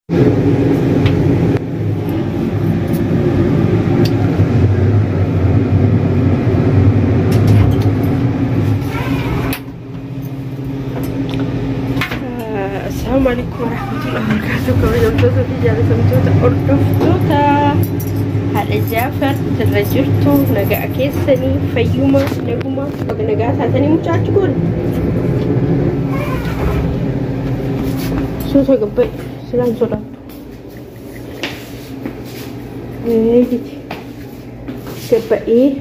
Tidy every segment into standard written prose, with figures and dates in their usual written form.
السلام عليكم ورحمة الله وبركاته. كما يوجد في جالة سمتوتا أردفتوتا هذا جافر ترجرتو نقا كيسني فيوما نقوما وقنقا ساتني مجاجقون سوسا قبي سلام صلاة نيجي قبي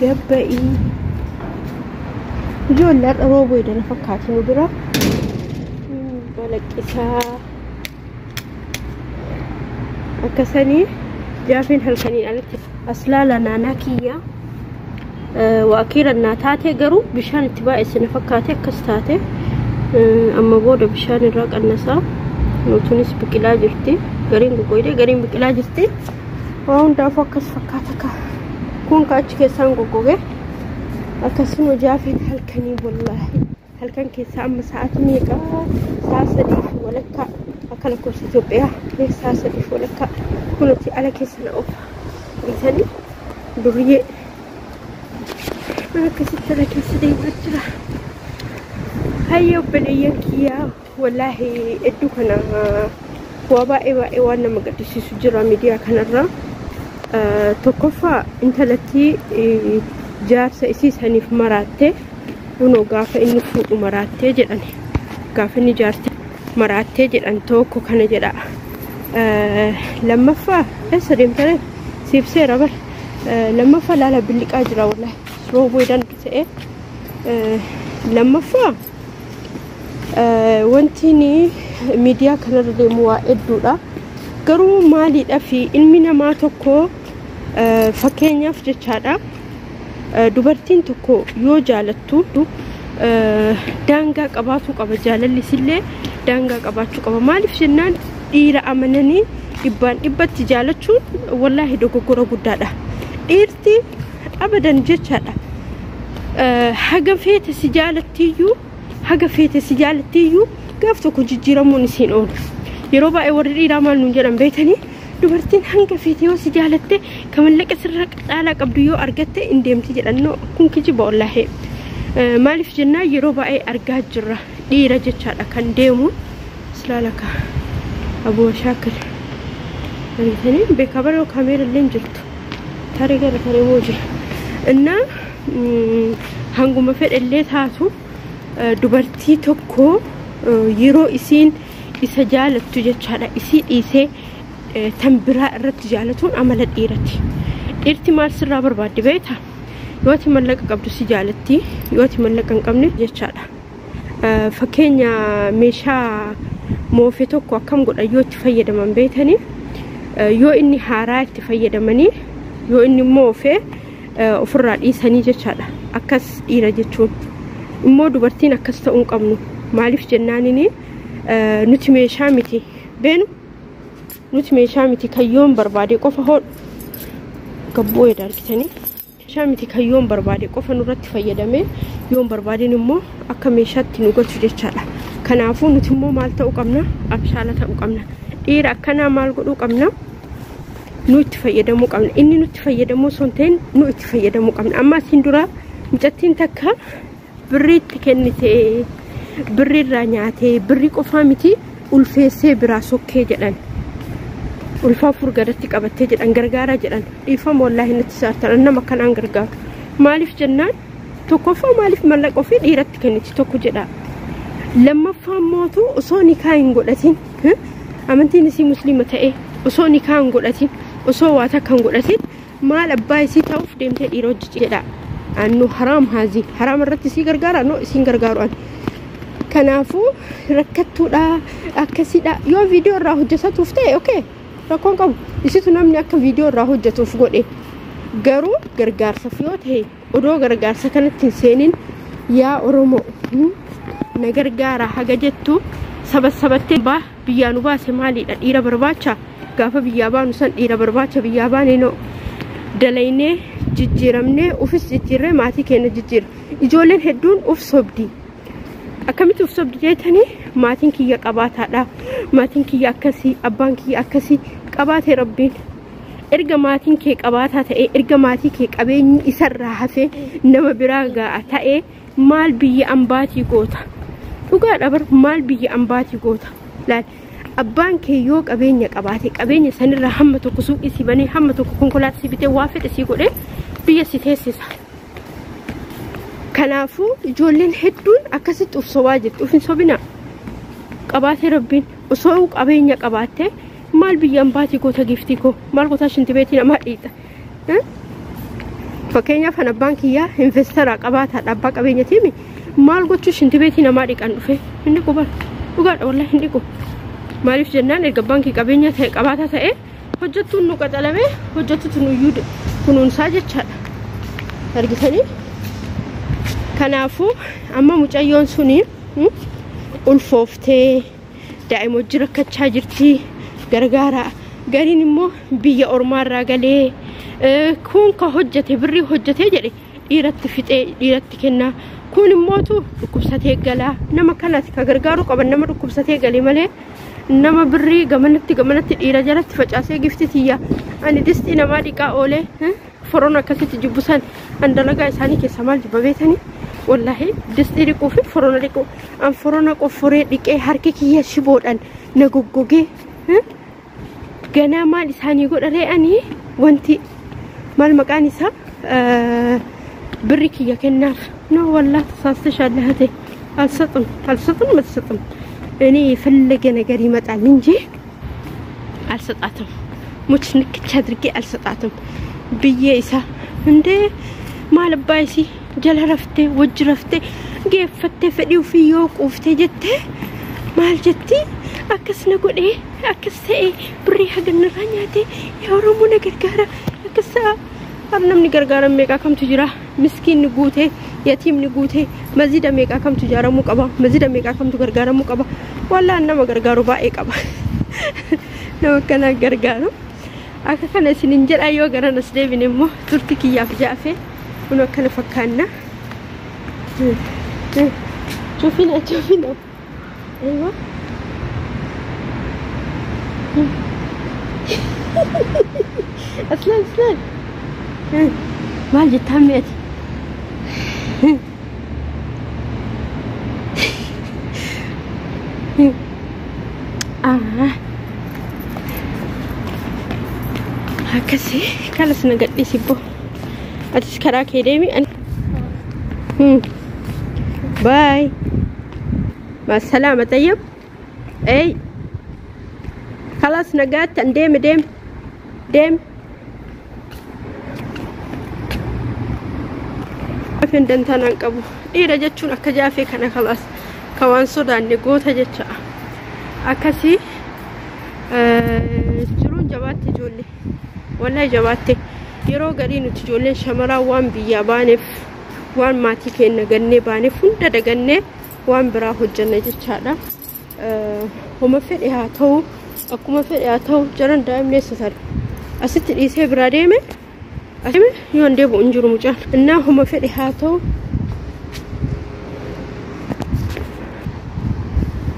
قبئي جولات روبو إذا نفكاتي ندرا بالك إساء أكسني جافين هالكنين قالت أصلا لنا ناكية وأكيرا ناتاتي قرو بشان اتباع سنفكاتي كستاتي أما بودا بشان الراق النساء نوتونيس بكلا جرتي قرين بقويدي قرين بكلا جرتي وهم دافوكس فكاتك كون كاتش كيسان غوغوغي اكسن وجافين هلكني والله هلكن كيسان مساعات ميقا ساسديف ولكا اكل كورس اثيوبيا ليه ساسديف ولكا كنتي على كيسن اوف ريتني دوريه ما كسيت لك كيسدي بجرا هيو بنيكيا والله ادو كنا وباي وانا ما قدشي سجرا ميديا كنرا توقفا انت التي جارسة اسيس هنيف مراتي ونو قافة انو فوق مراتي جداني قافة اني جارتي مراتي جدان توقو كان جدا لما فا اسرين تري سيب سيرا بل لما فا لالا بلك اجرا والله روبو يدان بسئي لما فا وانتيني ميديا كان ردي موائد دولا قرو مالي دافي علمنا ما توكو فكينياف جچادا دوبرتين توكو يو جالتو دانغا قباتو قبا جاللي سيله دانغا قباتو قبا مالف جنان ديرا امنني ابان ابت جالچو والله دوغورو غدادا ديرتي ابدا جچادا حاجه فيت سجالتيو غافتو كجيرمون سين اول يروبا اي وردي رامال نجرم بيتني دوبرتين هنگا فيتي وسجالته كمن لك سرق على قبديو ارغته انديمتي جدانو كونكي والله مالف جنا يروبا اي ارغا جرا ديرا جچادا كان ديمو سلالك ابو شاكر انتني بكبرو كاميرا لنجلت تاريغا تاريموجي ان هنگو مفد اللي تاسو دوبرتي توكو يرو اسين إسجالت جتشارا إسي تنبرا الرتجالتون عملت إيرتي مال سرا بربادي بيتها يواتي ملك قبل سجالتي يواتي ملك انقمني جتشارا فكينيا ميشا موفتوكو كم قد أيوت تفيد من بيتني يو إني حاراك تفيد مني يو إني موفي أفراد إيساني جتشارا أكس إيرا جتشون إمو دوبرتين أكس تأنقمنو مالف جنانيني نتمي شامتي بينو نتمي شامتي كيوم بربادي قفا هون قبوي داركتني شامتي كيوم بربادي قفا نرات فيدامي يوم بربادي نمو أكا ميشاتي نقول تجيشالا كنافو نتمو مالتا وقمنا أبشالتا وقمنا إيرا أكنا مال قد وقمنا نوت فيدامو قمنا إني نوت فيدامو سنتين نوت فيدامو قمنا أما سندورا مجاتين تكا بريد كنتي بري رانياتي بري قفامتي ulfeessee biraa sokkee jedhan ulfaa furgaratti qabattee jedhan gargaara jedhan dhiifama wallahi natti saartan nama kanaan gargaaru maaliif jennaan tokkoffaa maaliif mallaqa ofii dhiiratti kenniti tokko jedha lammaffaa mootu osoo nikaa hin godhatin amantiin isii muslima ta'e osoo nikaa hin godhatin osoo waa takka hin godhatin maal abbaa isii ta'uuf deemtee dhiira hojjechi jedha annu haraam haazii haraam irratti isii gargaara no isiin gargaaru an كنافو ركتو دا أكسيدا يو فيديو راهو جساتو فتاي أوكي راكون كم يسيتو نامني أكا فيديو راهو جساتو فقودي غارو غرغار سفيوت هي ودو غرغار سكنت تنسينين يا أورومو نغرغارا حاجة جتو سبت با بيانو با سمالي دا إيرا برباچا غافا بيابانو سن إيرا برباچا بياباني نو dalaynee jijjiiramnee ufis jijjiirree maatii keenya jijjiirra. Ijoolleen hedduun uf sobdi. Akkamitti uf sobdi jettanii maatiin kiyya qabaataadha. Maatiin kiyya akkasii, abbaan kiyya akkasii qabaatee rabbiin. Erga maatiin kee qabaataa ta'e, erga maatii kee qabeenyi isarraa hafee nama biraa ga'a ta'e maal biyya ambaatii goota. Dhugaadha bar maal biyya ambaatii goota. Laal abbaan kee yoo qabeenya qabaate qabeenya sanirraa hamma tokko suuqii si banee hamma tokko konkolaataa si bitee waa fedhe si godhee biyya si teessisa. Kanaafuu ijoolleen hedduun akkasitti uf sobaa jirti. Uf hin sobina. Qabaatee rabbiin osoo qabeenya qabaatte maal biyya ambaatii goota giftii koo maal goota shinti beetii namaa dhiita. Fakkeenyaaf kan abbaan kiyyaa investara qabaataadha abbaa qabeenyatiimi maal gochuu shinti beetii namaa dhiqan dhufe inni quban dhugaadha wallahi hin dhiqu. Maaliif jennaan erga abbaan kee qabeenya ta'e qabaataa ta'e hojjettuun nu qaxalamee hojjettutu nuyyuu kunuunsaa jechaadha. Argitanii? Kanaafuu amma mucayyoon suni ulfooftee daa'ima wajjin rakkachaa jirti gargaara. Gariin immoo biyya ormaarraa galee kun ka hojjete birrii hojjetee jedhe dhiiratti fixee dhiiratti kennaa. Kun immootu dhukkubsatee galaa nama kanatti ka gargaaru qaban nama dhukkubsatee galee malee nama birrii gamanatti dhiira jalatti facaasee gifti tiyya ani distii namaa dhiqaa oolee foroon akkasitti jibbusan an dalagaa isaanii keessa maal jibba beetanii wallahi distii dhiquu fi foroona dhiquu an foroona qofforee dhiqee harki kiyya shiboodhaan na goggogee ganaa maal isaanii godharee ani wanti maal maqaan isaa birri kiyya kennaaf no wallahi tasaastashaalahate alsaxum matsaxum እኔ የፈለገ ነገር ይመጣል እንጂ አልሰጣትም ሙች ንክቻ አድርጌ አልሰጣትም ብዬሳ እንደ ማልባይሲ ጀለረፍቴ ወጅረፍቴ ገፈቴ ፈዲው ፍዮ ቁፍቴ ጀቴ ማልጀቲ አከስነ ጎዴ አከሰ ብሪ ሀገንራኛቴ ያወረሙ ነገር ጋራ አከሰ አርነምኒ ገርጋራ ሜቃ ከምቱ ጅራ ምስኪን ንጉቴ يتيم نقوته مزيد ميكا كم تجارة مقبا مزيد ميكا كم تجارة مقبا ولا أنا ما جرجارو باقي كبا لو كان جرجارو أكا كان سننجر أيوة جرا نسلي بنمو ترتكي يا بجافة ونو كان فكرنا شوفينا أيوة أصلاً ما جت هميت هكذا كلاس نقد يسيبه أتذكر كيديمي أن باي مع السلامة طيب أي خلاص نقد ديم فين دنتنا نقبو إيه رجعتشون أكجافي كنا خلاص كوان صدان نقوتها جتشا أكسي جرون جواتي جولي والله جواتي يرو قرينو تجولي شمرا وان بيابانف وان ماتي كينا غني بانف هندا دغني وان برا حجنا جتشا هما فديها تو أكما فديها تو جران دائم نسسر أسيت إيسي براديمي أسمع يوم ديبو إنجرو مجان إنه هم في الحياة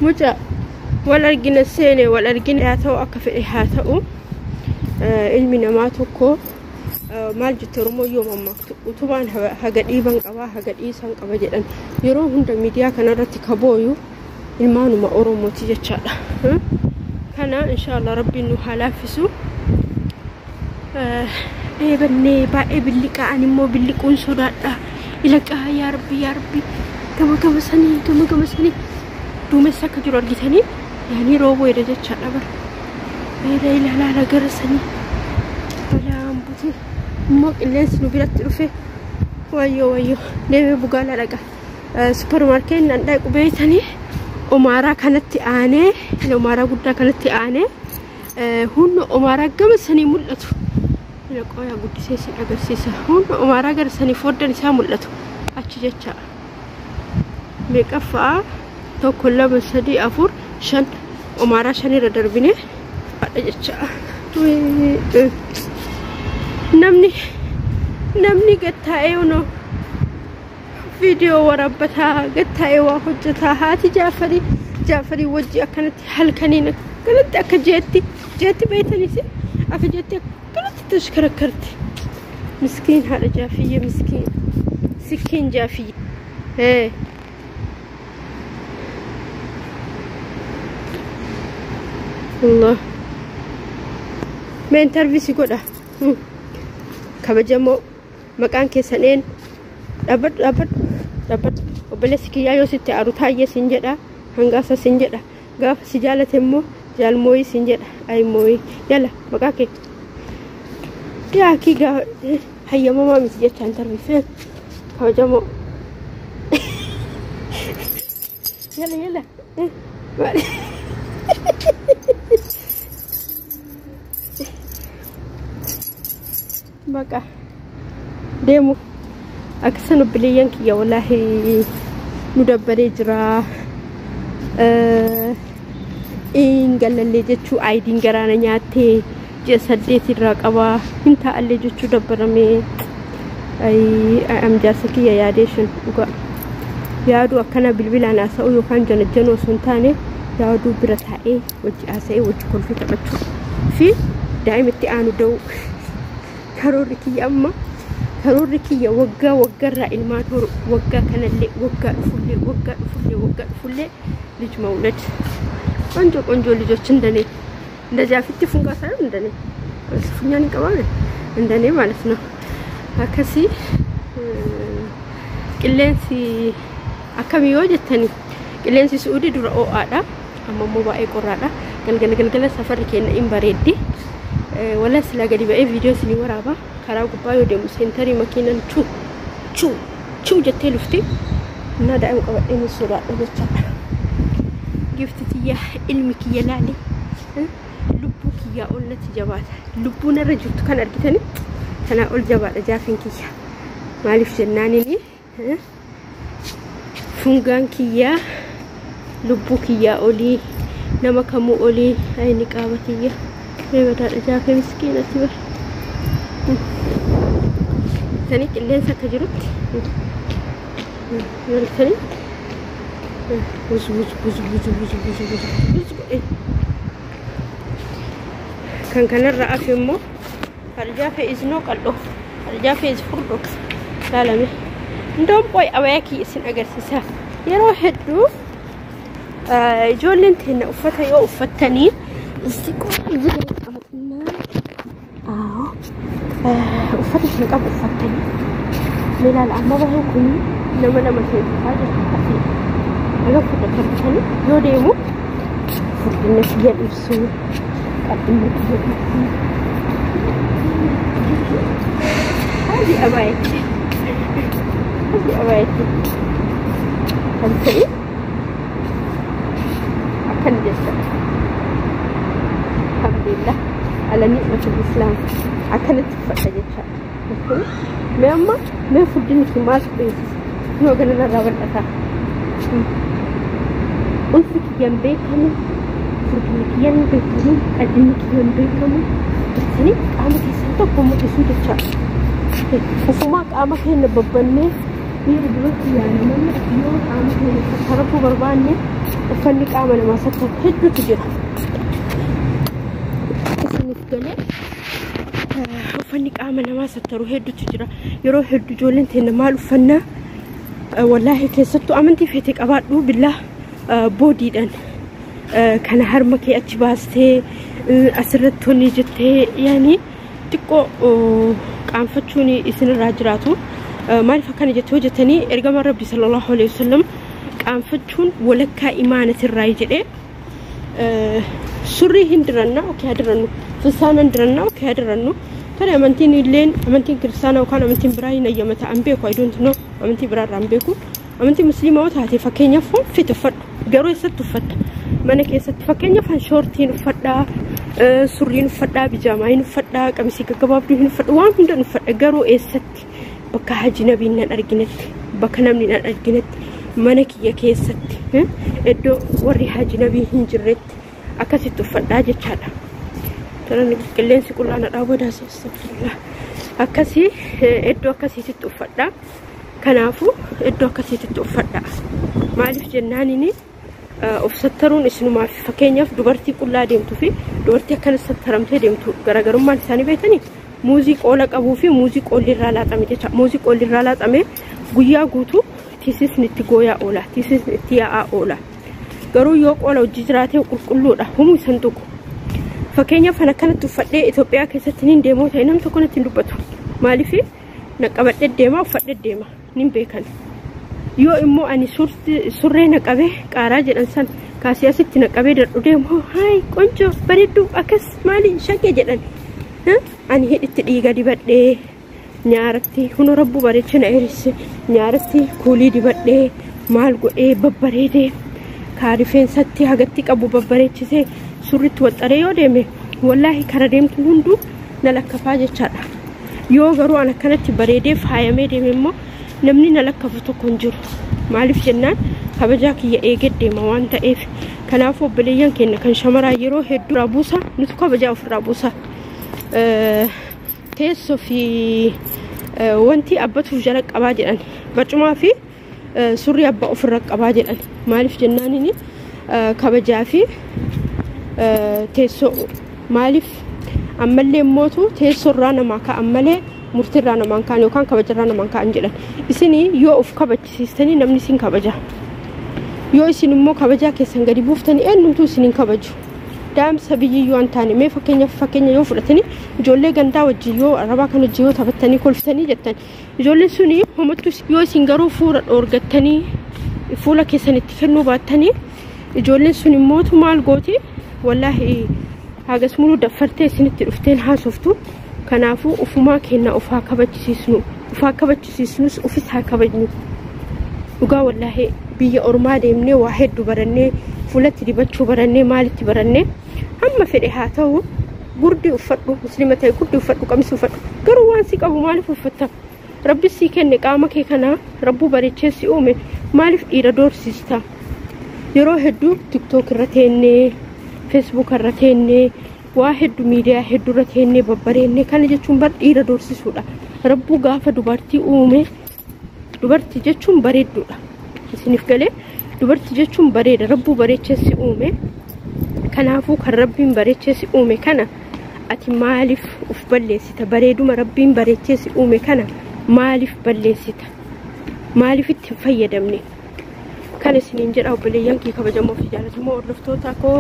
مجا ولا رجنا السنة ولا رجنا الحياة أكف الحياة علمنا ما توكو مال جترمو يوم مكتوب وطبعا هقد إيبان قبا هقد إيسان قبا جدا يروح هند ميديا كان رتكبويو المانو ما أورمو تيجتشا كان إن شاء الله ربي إنه حلافسو بني باي بلقا انمو بلقون سودادا يلقا يا ربي كما سني دومسا كجرو ارغيتني يعني روبو يدجچا دبر لا غرسني ولا امبوتي مو إليس نبيرت رفي ويو نبي بقالا لقا سوبر ماركت ننداي قبيتني أمارا كانت آني الأمارا قد كانت آني هون أمارا قمسني ملتو لقويا قد سيسي أغسيسا هون أمارا قرسني فودن ساملتو أتشجتشا ميكافا تو كل بسدي أفور شن أمارا شني ردربيني أتشجتشا namni gattaa'ee no video waraabbataa gattaa'ee waa hojjetaa haati Jaafarii wajji akkanatti halkaniin akkanatti akka jeetti beeytanis akka jeetti akkanatti tashkarakarti miskiin haadha Jaafiyye miskiin Jaafiyye Allah men intervisi godha kabajamoo maqaan keessaneen dhabbad obboleessi kiyyaa yoo sitti aaru taayye sin jedha hangaasa sin jedha gaafa si jaalate immoo jaalmooyi sin jedha ay mooyi yalla maqaa kee yaa kii gaa hayyamamaa miti jecha intervisi kabajamoo yalla baka demu aksan biliyan ki ya wallahi mudabbare jira ingalalle jechu aidin garana nyaate je saddeet irra qaba hinta alle jechu dabbarame ay am jasaki ya yaadeshin uga yaadu akana bilbilaan asa'u yokan janajjano suntaane yaadu bira taa'e wajji asa'e wajji kolfi taphachuu fi daa'imatti aanu da'u karoorri kiyya waggaa ilmaan horu waggaa kanallee waggaa dhufullee ልጅ መውለድ ቆንጆ ልጆች እንደዚህ አፍቲ ፉንጋ ሳይሆን እንደኔ ፉኛን ይቀባል እንደኔ ማለት ነው አከሲ ቅሌንሲ አከሚዮ ጀተኒ ቅሌንሲ ሱዲ ዱራ ኦአዳ አመሞ ባኤ ቆራዳ ገልገለ ሰፈር ከነ ኢምባሬዲ ወላ ስለገዲ በኤ ቪዲዮ ስኒ ወራባ ካራ ጉባዮ ደሙ ሴንተሪ መኪናን ቹ ጀቴ ልፍቲ እና ዳይም ቀበኤ ንሱራ ደቻ giftitiya ilmikiya laali lubbukiya ollati jabaata lubbuun irra jirtu kan argitani kana ol jabaadha jaafinkiya maalif jennaanini fungaan kiyya lubbukiya oli nama kamu oli ayni qaabatiya beebadaadha jaafe miskiinati bar tani qilleensa akka jirutti yoltani بوز كان الرأى في أمه فرجع في إذنه قلده فرجع في إذ فرده سلامي ندوم بوي أواكي إسن أجرسسها يروح الدو جولين تهنا أفتها يو أفتني استيقوا يجري أمتنا أفتش نقاب أفتني ملا الأمة وهو كني لما سيدفاجة أفيد أنا فضل كرتني يوديمو فضل الناس يلبسوا قدموا يلبسوا هذه أبايتي فهمتي أكن جسد الحمد لله على نعمة الإسلام أكنت فتجة شاء ما فضلني في ماس بيس نو قلنا رابط أثا أنفك ينبيكم فرقنك ينبيكم أدنك ينبيكم بسني قامك يسنتك ومك يسود الشعر وفماك قامك هنا ببني يردوك يعني من يوم قامك هنا فتربوا برباني وفنك قامنا ما ستك هدو تجرح اسمي فقلي وفنك قامنا ما ستروا هدو تجرح يروح هدو جولنت هنا مالو فنا والله كيستو أمنتي فيتك أبادو بالله بودي دان كان هرمكي أتباستي أسرتوني جتي يعني تكو قام فتشوني إسن الراجراتو ما يفكرني جتو جتني إرجع ربي صلى الله عليه وسلم قام فتشون ولك إيمانة الراجل سري هندرنا وكهدرنا فسانا هندرنا وكهدرنا كان أمنتين اللين أمنتين كريستانا وكان أمنتين براين يوم تأمبيكو I don't know أمنتين برا رامبيكو أمنتين مسلمة وتهاتي فكينيا فون في تفرد قالوا يسد فدا من كيسد فكينيا فان شورتين فدا سرين فدا بجامعين فدا كمسي كبابين فدا وان هندن فدا قالوا يسد بكا حج نبينا أرجنت بكا نمنا أرجنت من كي كيسد إدو وري حج نبي هنجرت أكاسي تفدا جتشادا ترى نقولين سكولنا رابو داس استغفر الله akkasi iddoo akkasiitti uffadha kanaafu iddoo akkasiitti uffadha maaliif jennaanini of sattaruun isinumaaf fakkeenyaaf dubartii qullaa deemtu fi dubartii akkana sattaramtee deemtu garaagarummaan isaanii beekanii muuziqoola qabuu fi muuziqoolli irraa laaxame jecha muuziqoolli irraa laaxame guyyaa guutuu tiisisni itti gooyaa oola tiisisni itti yaa'aa oola garuu yoo qoola hojii jiraatee qulqulluudha humni isan tuqu fakkeenyaaf kan akkanatti uffadhee Itoophiyaa keessatti nin deemoo ta'e nam tokko natti hin dubbatu maaliif naqabadhee deemaa uffadhee deema nin beekan yoo immoo ani surree naqabee qaaraa jedhan san kaasii asitti naqabee dadhu deemoo haay qonjoo bareedduu akkas maali shakkee jedhan ani hidhitti dhiiga dibadhee nyaaratti huno rabbu bareechina eerisse nyaaratti kuulii dibadhee maal godhee babbareedee kaarifeensatti hagatti qabu babbareechisee surritti waxxaree yoo deeme wallaahi kara deemtu hunduu na lakkafaa jechaadha yoo garuu an akkanatti bareedee faayamee deeme immoo namni na lakkafu tokko hin jiru maaliif jennaan kabajaa kiyya eegee deema waan ta'eef kanaaf obboleeyyan keenya kan shamaraa yeroo hedduu irraa buusa nuti kabajaa ofirraa buusa teessoo fi wanti abbatuuf jala qabaa jedhan barcumaa fi surri abbaa ofirra qabaa jedhan maaliif jennaanini kabajaa fi teessoo maaliif ammallee mootu teessoo irraa namaa ka'an malee murtii irraa namaan ka'an yookaan kabaja irraa namaan ka'an jedhan isinii yoo of kabachisiistanii namni isin kabaja yoo isin immoo kabajaa keessan gadi buuftanii eenyumtuu isiniin kabaju daamsa biyyiyyoo an taane mee fakkeenya yoo fudhatanii ijoollee gandaa wajjin yoo arabaa kan wajjin yoo taphattanii kolfitanii jettan ijoolleen suni homattuu yoo isin garuu fuula dhoorgattanii fuula keessanitti kennuu baattanii ijoolleen sun immoo maal gooti wallaahi hagas muluu daffartee isinitti dhufteen haasoftu kanaafuu ufumaa kenna ufaa kabachisiisnus ufis haa kabajnu dhugaa wallaahi biyya ormaa deemnee waa hedduu barannee fuulatti dibachuu barannee maalitti barannee hamma fedhe haa ta'u gurdii uffadhu muslima ta'e gurdii uffadhu qamisi uffadhu garuu waan si qabu maaliif uffatta rabbi si kenne qaama kee kana rabbuu bareechee si uume maaliif dhiira doorsista yeroo hedduu tiktok irra teennee facebook irra teennee waa hedduu miidiyaa hedduu irra teennee babbareennee kana jechuun bar dhiira doorsisuudha rabbuu gaafa dubartii uume dubartii jechuun bareedduudha isiniif galee dubartii jechuun bareeda rabbuu bareechee si uume kanaafuu kan rabbiin bareechee si uume kana ati maaliif uf balleessita bareeduma rabbiin bareechee si uume kana maaliif balleessita maaliif itti fayyadamne kan isiniin jedha obboleeyyan kee kabajamoo fi jaallatamoo hordoftoota koo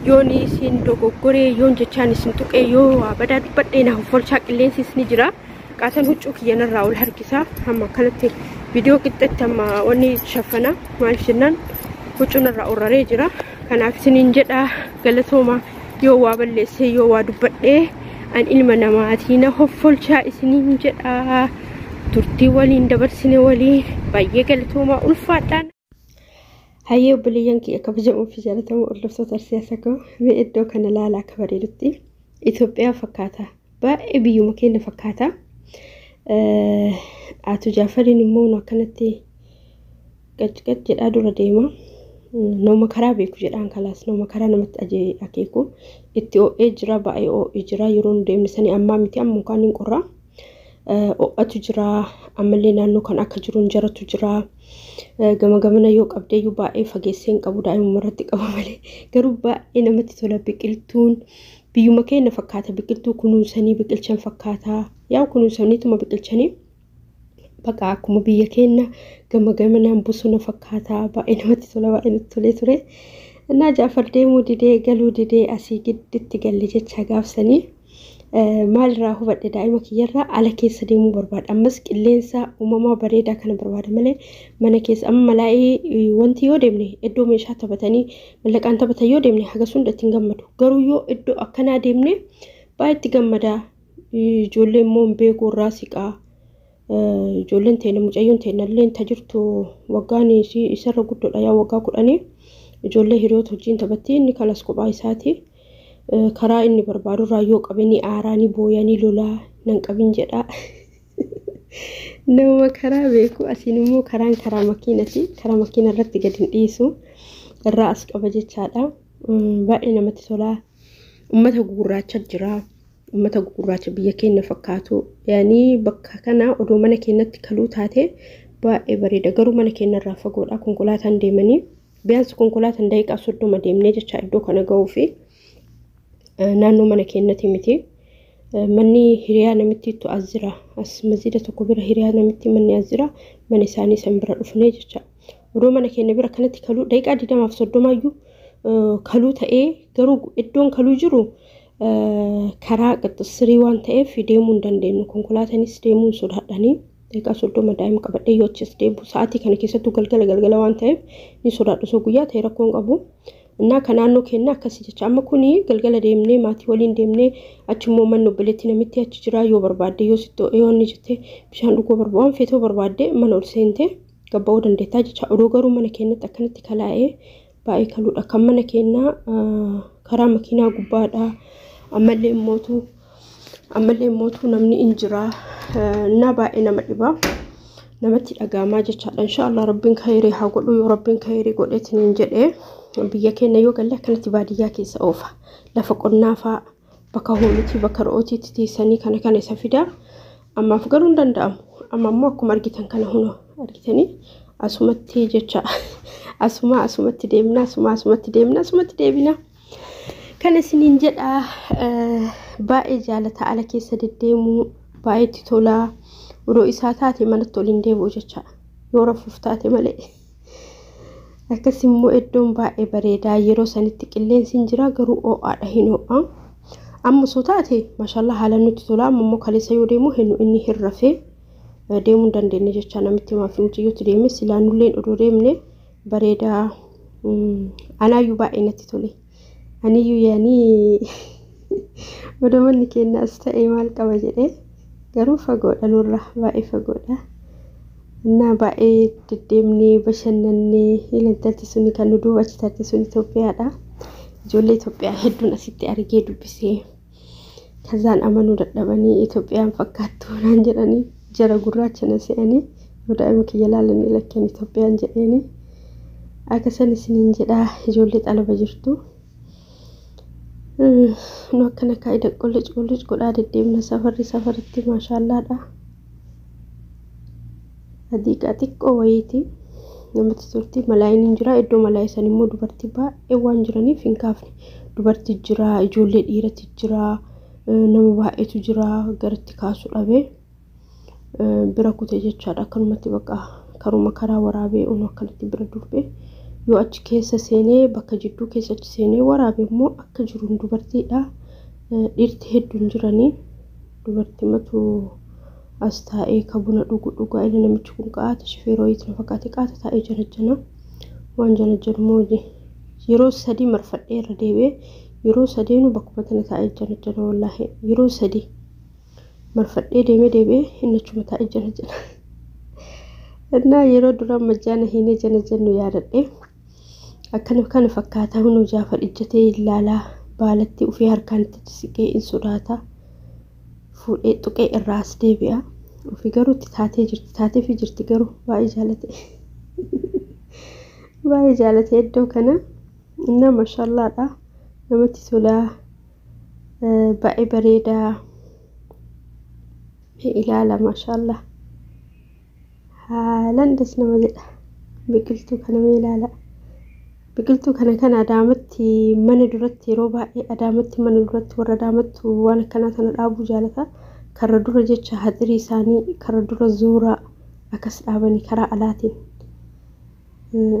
yoon isin dogoggoree yoon jechaan isin tuqee yoo abadaa dubbadhee naaf folchaa qilleensi isni jira qaasan huccuu kiyyanarraa ol harkisaa hamma kanatti viidiyoo qixxetti amma wanni shafana maaliif jennaan huccuunarraa orraree jira kanaaf isiniin jedha galatooma yoo waa balleessee yoo waa dubbadhee an ilma namaatii na hoffolchaa isiniin jedha turtii waliin dabarsine waliin baay'ee galatooma ulfaadhaan hayyee obboleeyyan kee kabajamoo fi jaallatamoo hordoftoota siyaasa koo mee iddoo kana laalaa akka bareedutti Itoophiyaa fakkaata baay'ee biyyuma keenya fakkaata Atu Jaafariin immoo akkanatti qaccaqac jedhaa dura deema nama karaa beeku jedhaan kalaas nama karaa namatti ajee akeeku itti o'ee jira baay'ee o'ee jira yeroo deemnisanii ammaa miti amma kan hin qorra o'atu jira ammallee naannoo kan akka jiruun jaratu jira gama gamana yoo qabdeeyyuu baay'ee fageessee hin qabu daa'imuma irratti qaba malee garuu baay'ee namatti tola biqiltuun biyyuma keenya fakkaata biqiltuu kunuunsanii biqilchan fakkaata yaa kunuunsaniituma biqilchanii bakka akkuma biyya keenya gama gamanaan bosona fakkaata baay'ee namatti tola baay'ee nutti tolee ture innaa Jaafar deemuu didee galuu didee asii gidditti galle jecha gaafsanii maalirraa hubadhe daa'ima kiyyarraa ala keessa deemuu barbaada ammas qilleensa uumamaa bareedaa kana barbaada malee mana keessa amma malaa'ee wanti yoo deemne iddoo meeshaa taphatanii mallaqaan taphatan yoo deemne haga hundatti hin gammadu garuu yoo iddoo akkanaa deemne baay'eetti gammadaa ijoollee immoo beekuu irraa siqaa ijoolleen teenya mucayyoon teenya illee tajirtu waggaan isarra guddoodha yaa waggaa 10 ijoollee hiriyoota wajjin taphattee inni kalas kophaa isaati karaa inni barbaadu raayoo qabanii aaraanii booyanii lolaa nan qabin jedha nama karaa beeku asiin immoo karaa makiinati karaa makiina irratti gadi hin dhiisu irraa as qaba jechaadha baay'ee namatti tola ummata gurraacha jira ummata gurraacha biyya keenya fakkaatu yaani bakka kana odoo mana keenyatti kaluu taate baay'ee bareeda garuu mana keenya irraa fagoodha konkolaataan deemanii biyaansi konkolaataan daqiiqaa 30 deemnee jecha iddoo kana ga'uu fi naannoo mana keenyatti miti manni hiriyaa namitti tu azira as masjida tokko bira hiriyaa namitti manni azira mana isaanii san bira dhufnee jecha odoo mana keenya bira kanatti kaluu daqiiqaa 20 iyyuu kaluu ta'ee garuu iddoon kaluu jiru karaa qaxxissirii waan ta'eef deemuu hin dandeenyu konkolaataanis deemuu sodaadhanii daqiiqaa 30 daa'ima qabadhee yoo achis deemu sa'aatii kana keessattuu galgala waan ta'eef ni sodaadhu soo guyyaa ta'e rakkoon qabu innaa kan naannoo keenya akkasii jecha amma kuni galgala deemnee maatii waliin deemnee achimmoo manni obboleetti namitti achi jira yoo barbaadde yoo sittoo eeyoonni jettee bishaan dhuguu barbaadu feetoo barbaadde mana ol seentee gabba'uu dandeettaa jecha odoo garuu mana keenyatti akkanatti kalaa'ee baay'ee kaluudha kan mana keenyaa karaa makiinaa gubbaadha ammallee mootu namni injira na baay'ee nama dhibaa namatti dhagaamaa jechaadha inshallah rabbiin khayrii haa godhu yoo rabbiin khayrii godheetiin jedhee biyya keenya yoo galle akkanatti baadiyyaa keessa oofa lafa qonnaa faa bakka hooloti bakka ro'ootiitti teessanii kana isa fidaa ammaaf garuu hin danda'amu amma immoo akkuma argitan kana huno argitanii asumatti jecha asumatti deemna kana isiniin jedha baay'ee jaalata ala keessa deddeemuu baay'ee tolaa odoo isaa taate manatti waliin deebi'u jecha yoo rafuuf taate malee akkasimmoo iddoon baay'ee bareedaa yeroo sanitti qilleensi hin jira garuu oo'aadha hin oo'a amma soo taate maashaallah haala nutti tola amma immoo kaleessa yoo deemu hennu inni hin rafee deemuu hin dandeenye jecha namitti maafi muciyyooti deeme silaanulleen odoo deemne bareedaa anaayyuu baay'ee natti tole aniyyuu yaanii odoo manni keenya as ta'e maal qaba jedhee garuu fagoodha nurra baay'ee fagoodha እና baay'ee deddeemnee bashannannee ilaaltatti suni kan nu duubachitti suni Itoophiyaadha ijoollee Itoophiyaa hedduun asitti argee dubbisee kazaan amanuu dadhabanii Itoophiyaan fakkaattu naan jedhanii jara gurraacha na se'anii daa'ima kiyya laalanii lakkeen Itoophiyaan jedheeni akkasan isiniin jedhaa ijoollee xalaba jirtu nu akkana kaa'ida qollic godhaa deddeemna safaritti maashaallaadha adiiqa xiqqoo wayiiti namatti tolti malaayiin jira iddoo malaayii san immoo dubartii baay'ee waan jiraniif hin kaafne dubartii jira ijoollee dhiirati jira nama baay'eetu jira garatti kaasuu dhabee bira kutee jechaadha akkanumatti bakka karuma karaa waraabee unu akkanatti bira durbee yoo achi keessa seenee bakka jidduu keessa achi seenee waraabee immoo akka jiruun dubartiidha dhiirti hedduun jiranii dubartii matu astaa'ee kabuna dhugaa ila namichi kun qaata shifeerooyitti na fakkaate qaata taa'ee janajjana waan janajjanu mooji yeroo sadii marfadhee irra deebi'ee yeroo sadeenu bakkuma tana taa'ee janajjana wallaahi yeroo sadii marfadhee deebi'ee innachuma taa'ee janajjana innaa yeroo duraa majjaana hiinee janajjannu yaadadhee akkana fakkaataa hunoo jaafa ijjatee ilaalaa baalatti ufii harkaan itti siqee in sodaata fuudhee tuqee irraas deebi'a ofii garuu taatee jirti garuu baay'ee jaalate iddoo kana inna maashaallaadha namatti tolaa baay'ee bareedaa ilaala maashaallah haalan das nama jedha biqiltuu kana ilaala biqiltuu kana adaamatti mana duratti yeroo baay'ee adaamatti mana duratti warra adaamatti waan akkana sana dhaabuu jaalata karra dura jecha hadirii isaanii karra dura zuura akkas dhaabanii karaa alaatiin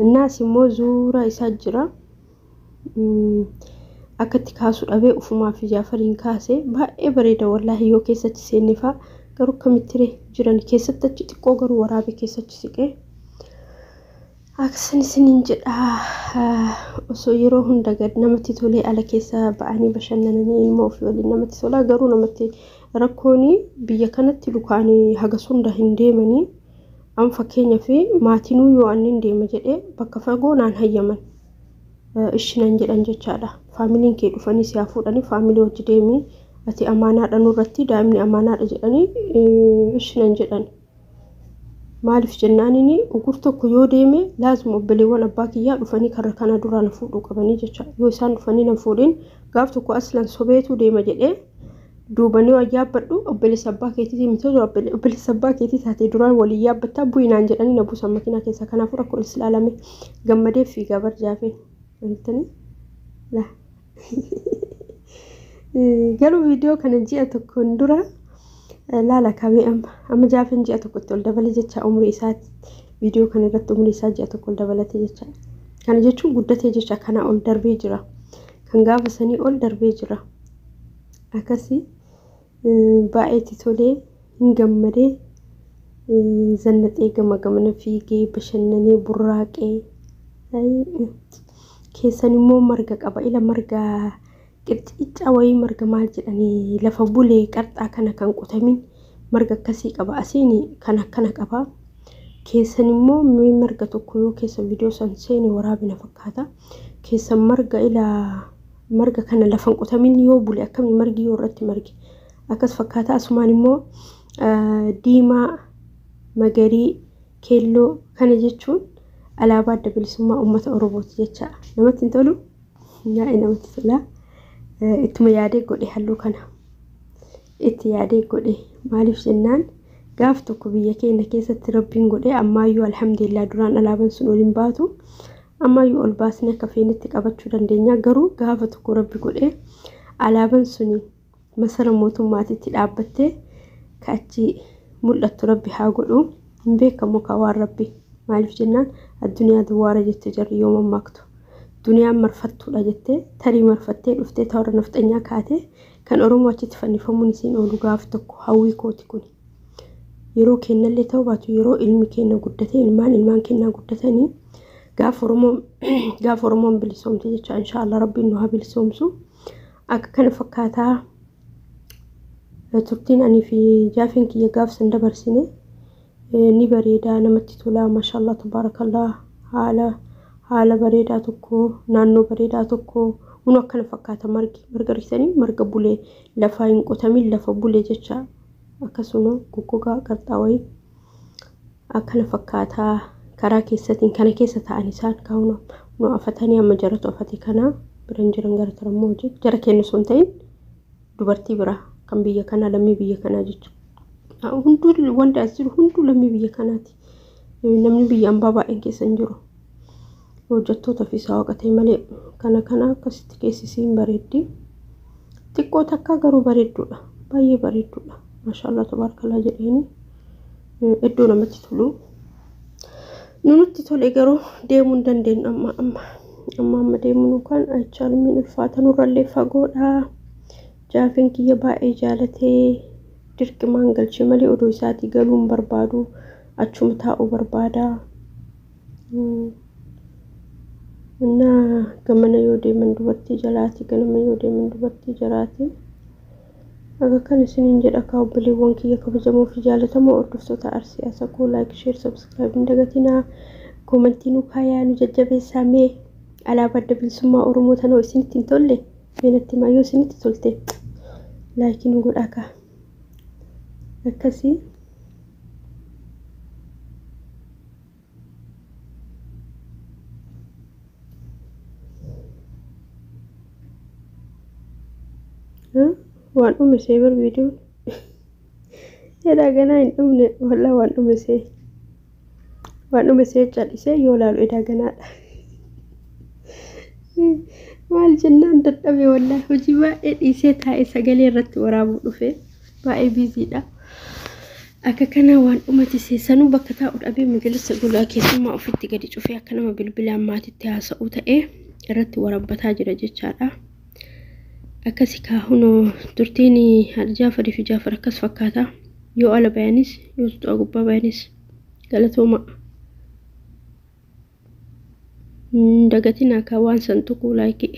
innaas immoo zuura isaa jira akkatti kaasuu dhabee ufumaa fi jaafariin kaasee baay'ee bareeda wallaahi yoo keessatti seennifaa garuu kamittire jiran keessatti achi xiqqoo garuu waraabee keessatti siqee aksan isiniin jedhaa osoo yeroo hunda gad namatti tolee ala keessa ba'anii bashannananii ilmoo ofii waliin namatti tolaa garuu namatti rakkooni biyya kanatti dukaanii hagas hunda hin deemanii an fakkeenyaa fi maatinuu yoo annin deema jedhee bakka fagoo naan hayyaman ishinan jedhan jechaadha faamiliin kee dhufanii si fuudhanii faamilii wajji deemii ati amaanaadha nurratti daa'imni amaanaadha jedhanii ishinan jedhan maaliif jennaanini ugur tokko yoo deeme laazim obboleewwan abbaa kiyyaa dhufanii karra kana duraan fuudhuu qabanii jecha yoo isaan dhufanii nan fuudhin gaaf tokko aslan sobeetu deema jedhee دوبني ويابدو وبلس أبا كيتي متوجه وبلس أبا كيتي تحت دران ولي يابتا بوين أنجلني نبو سمكنا كيسا كنا فرق كل السلامي جمدي في جبر جافي فهمتني لا قالوا فيديو كان جيت كندرة لا كابي أما جافين جيت كنتول دبل جت عمري سات فيديو كان رت عمري سات جيت كل دبل تجت كان جت شو قدرت جت كان أول دربي جرا كان جاف سني أول دربي جرا أكاسي باعتي تولي نجمري زنت إيه جمنا فيكي بشنني براكي أي كيساني مو مرجع أبا إلى مرجع قد أوي مرجع مالج يعني لفبولي كرت أكنا كان قتامين مرجع كسيك أبا أسيني كان أبا كيساني مو مي مرجع تكويو كيس فيديو سانسيني ورابنا فكاتا كيس مرجع إلى مرجع كان لفن قتامين يوبولي أكمل مرجع يورت مرجع أكس فكاتا أسماني مو ديما مجري كيلو كان جتشون على بعد بالسماء أمة أوروبوت جتشا لما تنتقلوا يا إنا متسلا إتميادي قولي حلو كنا إتيادي قولي مالف جنان قافتك بيكي إنك ستربين قولي أما يو الحمد لله دران على بنسون أولمباتو أما يو الباسنا كفينتك أبتشو دندينيا قرو قافتك ربي قولي على بنسوني مثلا موتو ماتي تلعبتي كأتي ملت ربي حاقولو مبيك مكوار ربي مالف جنان الدنيا دوارة جت جر يوم ماكتو دنيا مرفتو لجت تري مرفتين أفتي تور نفتنيا كاتي كان أروم تفني فمونسين أولو قافتك هاوي كوتي كوني يرو كنا اللي توباتو يرو علمي كنا قدتين المان كنا قدتني قاف رومون بالسوم تيجي إن شاء الله ربي إنه بالسوم سو كان فكاتا ترتين أني في جافين كي يقاف سندبر سنة ni bareda namatti tola mashallah tabarakallah haala bareedaa tokko naannoo bareedaa tokko unu akkana fakkaata marga risanii marga bulee lafa hin qotamin lafa bulee jecha akkasuma goggogaa qarxaawee akkana fakkaata karaa keessatiin kana keessa ta'an isaan kaa'uun nu afatanii amma jaratu afate kana biran jiran gara tarammoo jara kennu sun ta'in dubartii bira kan biyya kana lammii biyya kana jecha hundul wanda asir hundul lammi biyya kanati namni biyya ambaa baay'een keessan jiru hojjettoota fi saawaqatee malee kana akkasitti keessisiin bareeddi xiqqoo takka garuu bareedduudha baay'ee bareedduudha maashaallah tabarakallah jedheeni iddoo namatti tolu nutti tole garuu deemuun dandeenyu amma deemuun kan achaalmiin ulfaata nurrallee fagoodha jaafin kiyya baay'ee jaalatee dirqimaan galchee malee odoo isaati galuun barbaadu achuma taa'uu barbaada na gamana yoo deeman dubartii jalaati ganama yoo deeman dubartii jalaati aga kan isiniin jedha ka obboleewwan kiyya kabajamoo fi jaalatamoo hordoftoota Arsii Asakoo like share subscribe dagatina commentii nu kaayaa nu jajjabeessaa mee alaabaa adda bilisummaa Oromoo tanoo isinitti hin tolle meenatti maayoo isinitti tolte like nu godhaa ka akkasii waan dhumisee bar viidiyoon edhaa ganaa hin dhumne walaa waan dhumisee callisee yoo laalu edhaa ganaadha maal jennaan dadhabee walaa hojii baay'ee dhiisee taa'ee sagalee irratti waraabuu dhufee baay'ee biiziidha akka kana waan dhumati seessanuu bakka taa'u dhabee majalisa golaa keessummaa ofitti gadi cufee akka nama bilbilaan maatitti haasa'uu ta'ee irratti waraabbataa jira jechaadha akkasi kaahunoo turtiin Jaafari fi Jaafar akkas fakkaata yoo ala bayaanis yoo tuxaa gubbaa bayaanis galatooma dagatiin akka waan santuquu laayikii